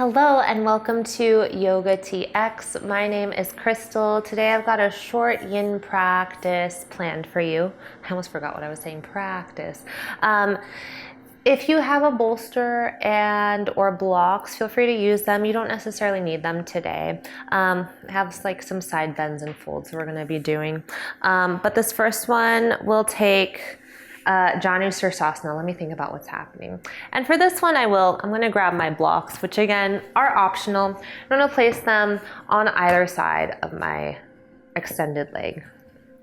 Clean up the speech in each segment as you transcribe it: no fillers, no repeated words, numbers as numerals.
Hello and welcome to Yoga TX. My name is Crystal. Today I've got a short yin practice planned for you. I almost forgot what I was saying, practice. If you have a bolster and or blocks, feel free to use them. You don't necessarily need them today. I have like some side bends and folds we're gonna be doing. But this first one will take Janu Sirsasana. Let me think about what's happening. And for this one, I'm going to grab my blocks, which again are optional. I'm going to place them on either side of my extended leg.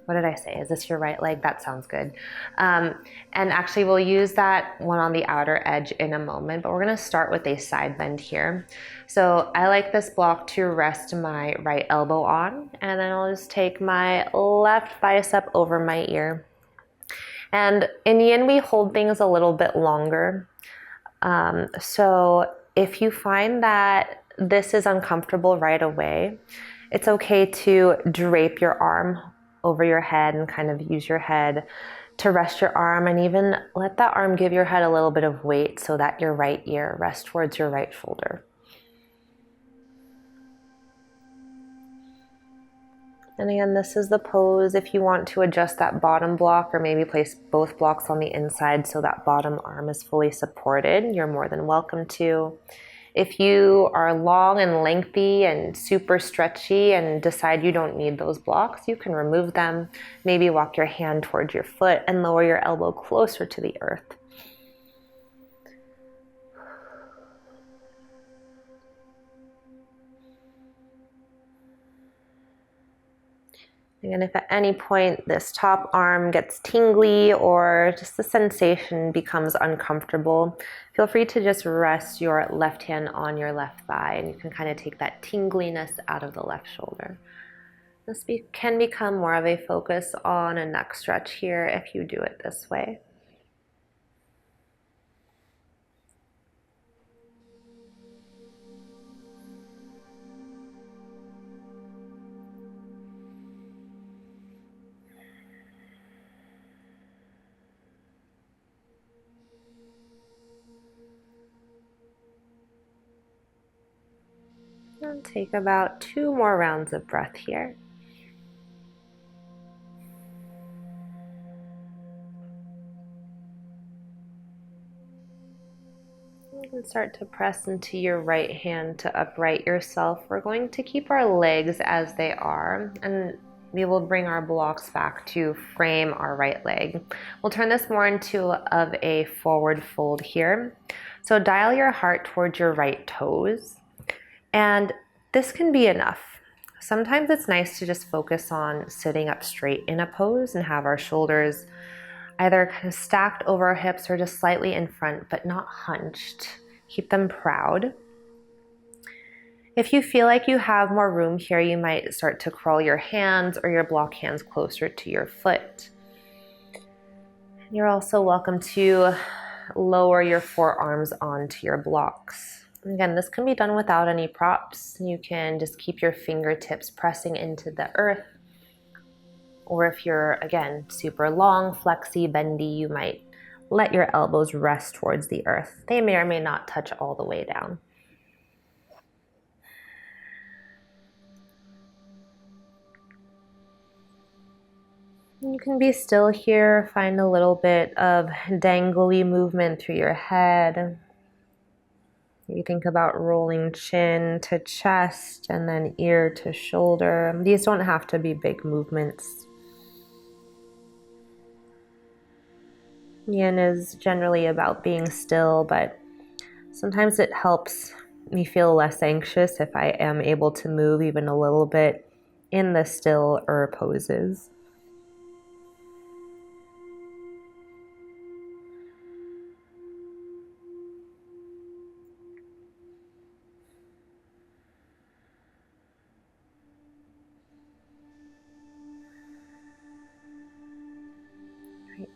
What did I say? Is this your right leg? That sounds good. And actually, we'll use that one on the outer edge in a moment, but we're going to start with a side bend here. So I like this block to rest my right elbow on, and then I'll just take my left bicep over my ear. And in yin, we hold things a little bit longer. So if you find that this is uncomfortable right away, it's okay to drape your arm over your head and kind of use your head to rest your arm, and even let that arm give your head a little bit of weight so that your right ear rests towards your right shoulder. And again, this is the pose if you want to adjust that bottom block, or maybe place both blocks on the inside so that bottom arm is fully supported. You're more than welcome to. If you are long and lengthy and super stretchy and decide you don't need those blocks, you can remove them. Maybe walk your hand towards your foot and lower your elbow closer to the earth. And if at any point this top arm gets tingly or just the sensation becomes uncomfortable, feel free to just rest your left hand on your left thigh, and you can kind of take that tingliness out of the left shoulder. This can become more of a focus on a neck stretch here if you do it this way. And take about 2 more rounds of breath here. You can start to press into your right hand to upright yourself. We're going to keep our legs as they are, and we will bring our blocks back to frame our right leg. We'll turn this more into of a forward fold here. So dial your heart towards your right toes. And this can be enough. Sometimes it's nice to just focus on sitting up straight in a pose and have our shoulders either kind of stacked over our hips or just slightly in front, but not hunched. Keep them proud. If you feel like you have more room here, you might start to crawl your hands or your block hands closer to your foot. You're also welcome to lower your forearms onto your blocks. Again, this can be done without any props. You can just keep your fingertips pressing into the earth. Or if you're, again, super long, flexy, bendy, you might let your elbows rest towards the earth. They may or may not touch all the way down. You can be still here, find a little bit of dangly movement through your head. You think about rolling chin to chest and then ear to shoulder. These don't have to be big movements. Yin is generally about being still, but sometimes it helps me feel less anxious if I am able to move even a little bit in the stiller poses.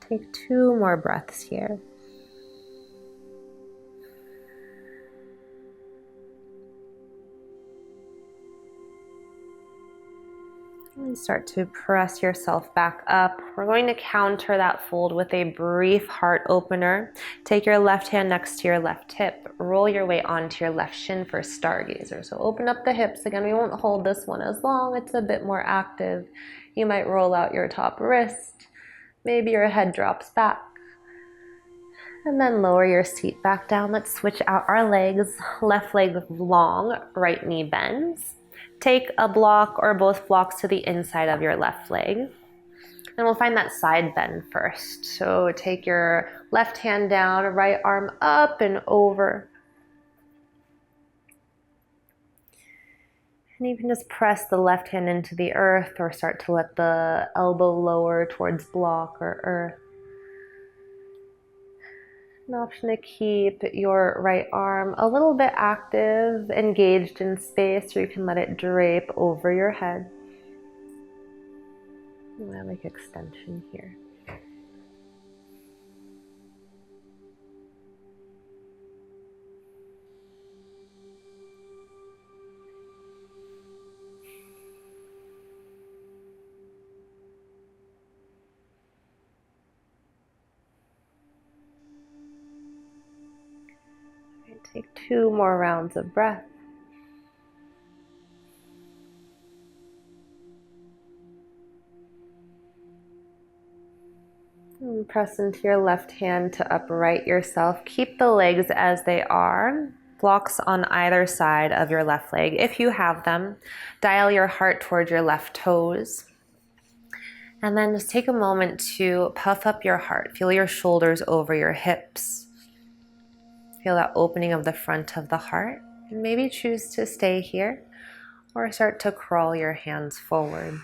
Take 2 more breaths here. And start to press yourself back up. We're going to counter that fold with a brief heart opener. Take your left hand next to your left hip. Roll your weight onto your left shin for stargazer. So open up the hips. Again, we won't hold this one as long. It's a bit more active. You might roll out your top wrist. Maybe your head drops back. And then lower your seat back down. Let's switch out our legs. Left leg long, right knee bends. Take a block or both blocks to the inside of your left leg. And we'll find that side bend first. So take your left hand down, right arm up and over. And you can just press the left hand into the earth or start to let the elbow lower towards block or earth. An option to keep your right arm a little bit active, engaged in space, or you can let it drape over your head. I like extension here. Take 2 more rounds of breath. And press into your left hand to upright yourself. Keep the legs as they are. Blocks on either side of your left leg if you have them. Dial your heart towards your left toes. And then just take a moment to puff up your heart. Feel your shoulders over your hips. Feel that opening of the front of the heart. And maybe choose to stay here or start to crawl your hands forward.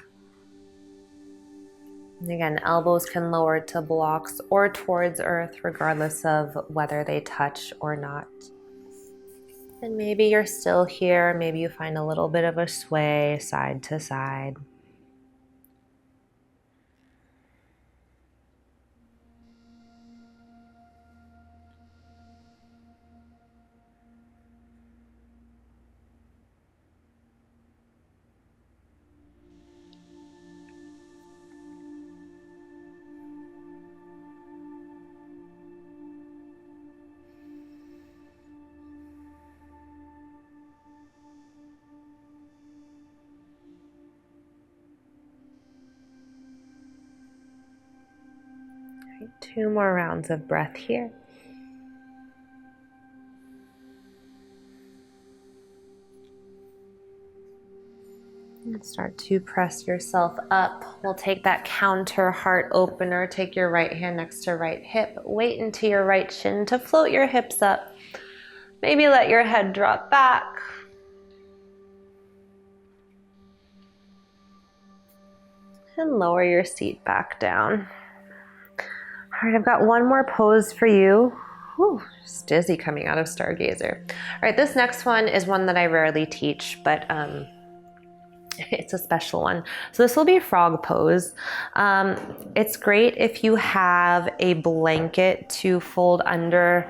And again, elbows can lower to blocks or towards earth regardless of whether they touch or not. And maybe you're still here. Maybe you find a little bit of a sway side to side. Right, 2 more rounds of breath here. And start to press yourself up. We'll take that counter heart opener. Take your right hand next to right hip. Weight into your right shin to float your hips up. Maybe let your head drop back. And lower your seat back down. All right, I've got one more pose for you. Whew, just dizzy coming out of Stargazer. All right, this next one is one that I rarely teach, but it's a special one. So this will be frog pose. It's great if you have a blanket to fold under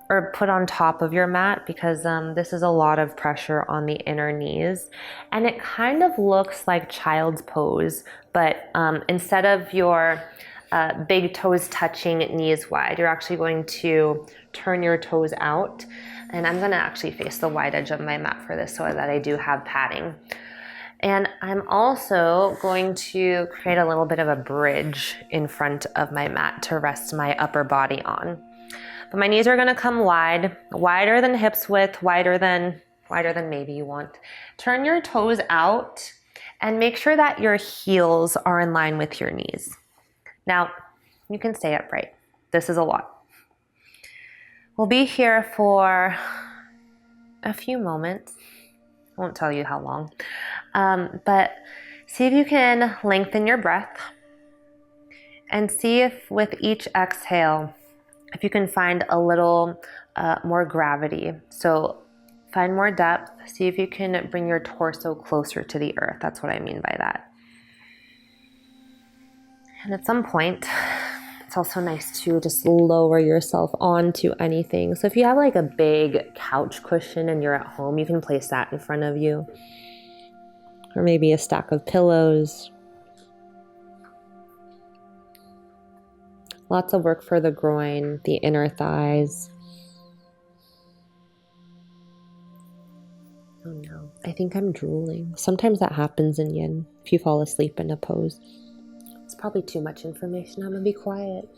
or put on top of your mat because this is a lot of pressure on the inner knees. And it kind of looks like child's pose, but instead of your big toes touching knees wide, you're actually going to turn your toes out. And I'm gonna actually face the wide edge of my mat for this so that I do have padding. And I'm also going to create a little bit of a bridge in front of my mat to rest my upper body on. But my knees are gonna come wide, wider than hips width, wider than maybe you want. Turn your toes out and make sure that your heels are in line with your knees. Now, you can stay upright. This is a lot. We'll be here for a few moments. I won't tell you how long. But see if you can lengthen your breath and see if with each exhale, if you can find a little more gravity. So find more depth. See if you can bring your torso closer to the earth. That's what I mean by that. And at some point, it's also nice to just lower yourself onto anything. So if you have like a big couch cushion and you're at home, you can place that in front of you. or maybe a stack of pillows. Lots of work for the groin, the inner thighs. Oh no, I think I'm drooling. Sometimes that happens in yin, if you fall asleep in a pose. It's probably too much information. I'm gonna be quiet.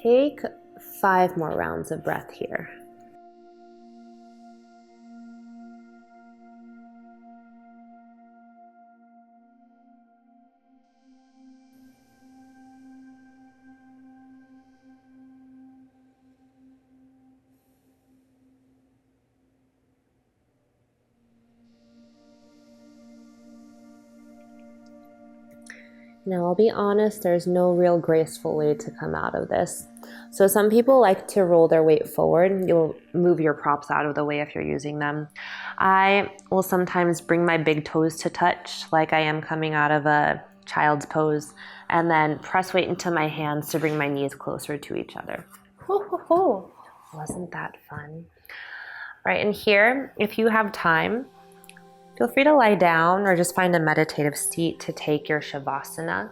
Take 5 more rounds of breath here. Now, I'll be honest, there's no real graceful way to come out of this. So some people like to roll their weight forward. You'll move your props out of the way if you're using them. I will sometimes bring my big toes to touch, like I am coming out of a child's pose, and then press weight into my hands to bring my knees closer to each other. Wasn't that fun? Right, and here, if you have time, feel free to lie down or just find a meditative seat to take your Shavasana.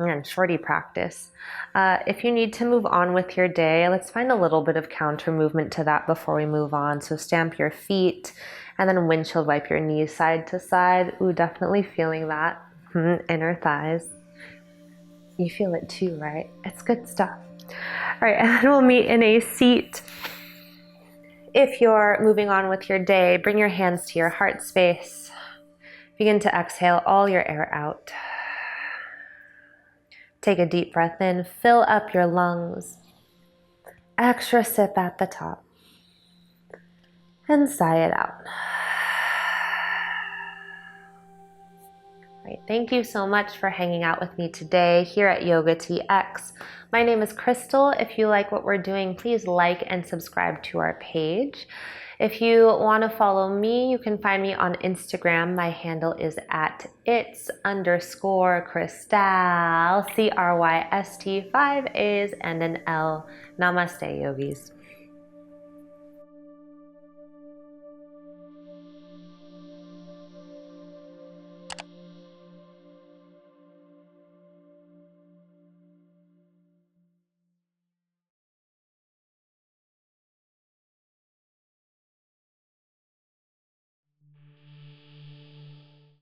And shorty practice. If you need to move on with your day, let's find a little bit of counter movement to that before we move on. So stamp your feet and then windshield wipe your knees side to side. Ooh, definitely feeling that. Inner thighs. You feel it too, right? It's good stuff. All right, and then we'll meet in a seat. If you're moving on with your day, bring your hands to your heart space. Begin to exhale all your air out. Take a deep breath in, fill up your lungs. Extra sip at the top. And sigh it out. Right, thank you so much for hanging out with me today here at Yoga TX. My name is Crystal. If you like what we're doing, please like and subscribe to our page. If you want to follow me, you can find me on Instagram. My handle is at its_Crystal, CRYST, 5 A's and an L. Namaste, yogis.